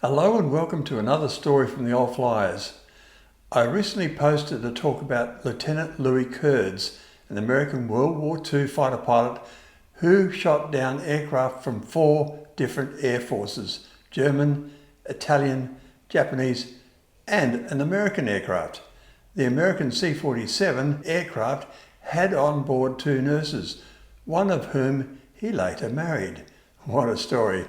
Hello and welcome to another story from the old Fliers. I recently posted a talk about Lieutenant Louis Kurtz, an American World War II fighter pilot who shot down aircraft from 4 different air forces: German, Italian, Japanese and an American aircraft. The American C-47 aircraft had on board 2 nurses, one of whom he later married. What a story.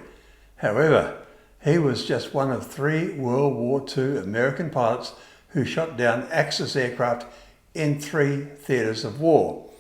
However, he was just one of 3 World War II American pilots who shot down Axis aircraft in 3 theatres of war.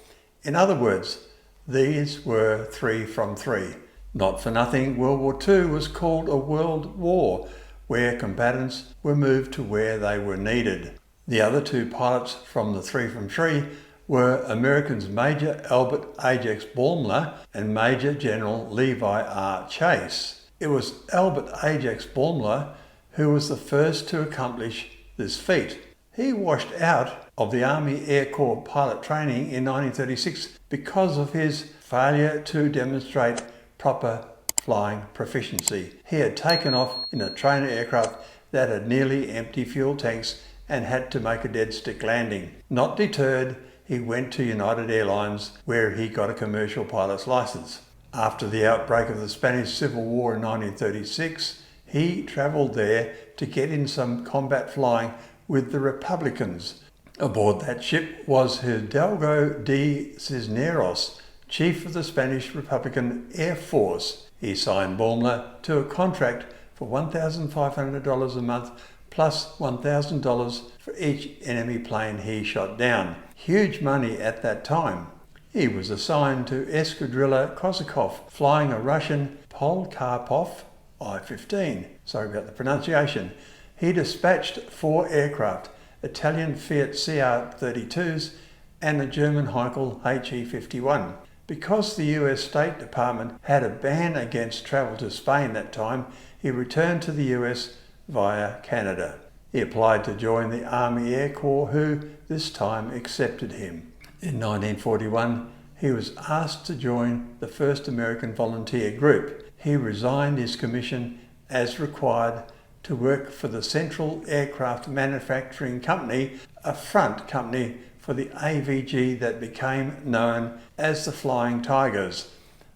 In other words, these were 3 from 3. Not for nothing, World War II was called a world war, where combatants were moved to where they were needed. The other 2 pilots from the 3 from 3 were Americans Major Albert Ajax Baumler and Major General Levi R. Chase. It was Albert Ajax Baumler who was the first to accomplish this feat. He washed out of the Army Air Corps pilot training in 1936 because of his failure to demonstrate proper flying proficiency. He had taken off in a trainer aircraft that had nearly empty fuel tanks and had to make a dead stick landing. Not deterred, he went to United Airlines, where he got a commercial pilot's license. After the outbreak of the Spanish Civil War in 1936, he travelled there to get in some combat flying with the Republicans. Aboard that ship was Hidalgo de Cisneros, chief of the Spanish Republican Air Force. He signed Baumler to a contract for $1,500 a month plus $1,000 for each enemy plane he shot down. Huge money at that time. He was assigned to Escadrilla Kozakov, flying a Russian Polkarpov I-15. Sorry about the pronunciation. He dispatched 4 aircraft, Italian Fiat CR-32s and a German Heinkel HE-51. Because the US State Department had a ban against travel to Spain that time, he returned to the US via Canada. He applied to join the Army Air Corps, who this time accepted him. In 1941, he was asked to join the 1st American Volunteer Group. He resigned his commission as required to work for the Central Aircraft Manufacturing Company, a front company for the AVG that became known as the Flying Tigers.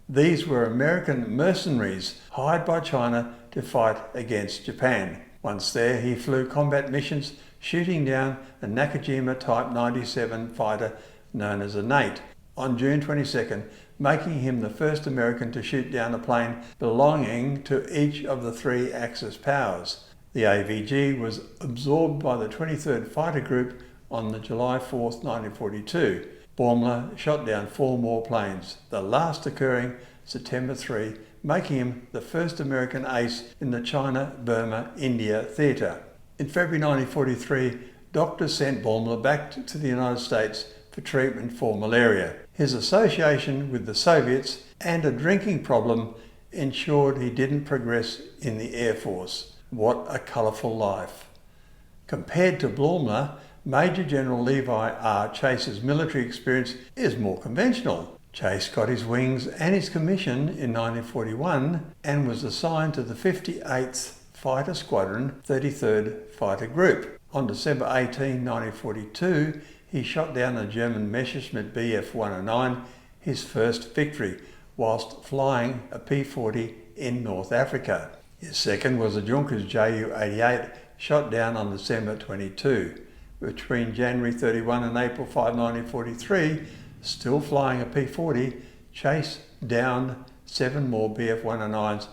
These were American mercenaries hired by China to fight against Japan. Once there, he flew combat missions, shooting down a Nakajima Type 97 fighter known as a Nate on June 22nd, making him the first American to shoot down a plane belonging to each of the 3 Axis powers. The AVG was absorbed by the 23rd Fighter Group on the July 4th, 1942. Baumler shot down 4 more planes, the last occurring September 3, making him the first American ace in the China-Burma-India theatre. In February 1943, doctors sent Baumler back to the United States for treatment for malaria. His association with the Soviets and a drinking problem ensured he didn't progress in the Air Force. What a colourful life. Compared to Baumler, Major General Levi R. Chase's military experience is more conventional. Chase got his wings and his commission in 1941 and was assigned to the 58th Fighter Squadron, 33rd Fighter Group. On December 18, 1942, he shot down a German Messerschmitt Bf-109, his first victory, whilst flying a P-40 in North Africa. His second was a Junkers Ju-88, shot down on December 22. Between January 31 and April 5, 1943, still flying a P-40, Chase downed 7 more Bf-109s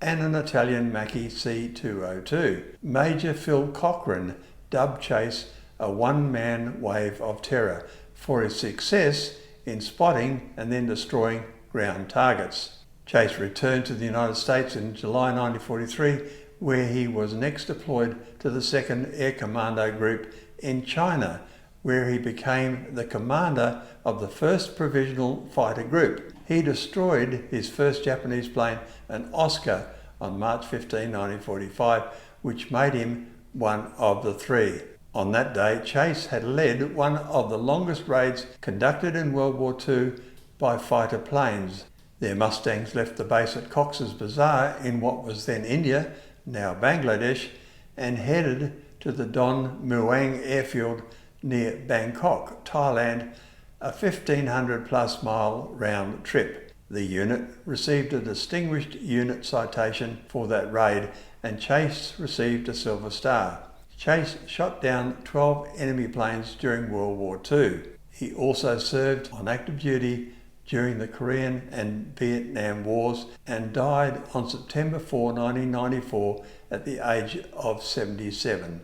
and an Italian Macchi C-202. Major Phil Cochran dubbed Chase a one-man wave of terror for his success in spotting and then destroying ground targets. Chase returned to the United States in July 1943, where he was next deployed to the 2nd Air Commando Group in China, where he became the commander of the 1st Provisional Fighter Group. He destroyed his first Japanese plane, an Oscar, on March 15, 1945, which made him one of the 3. On that day, Chase had led one of the longest raids conducted in World War II by fighter planes. Their Mustangs left the base at Cox's Bazar in what was then India, now Bangladesh, and headed to the Don Muang airfield near Bangkok, Thailand, a 1,500 plus mile round trip. The unit received a Distinguished Unit Citation for that raid, and Chase received a Silver Star. Chase shot down 12 enemy planes during World War II. He also served on active duty during the Korean and Vietnam Wars and died on September 4, 1994 at the age of 77.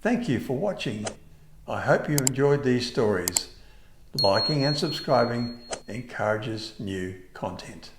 Thank you for watching. I hope you enjoyed these stories. Liking and subscribing encourages new content.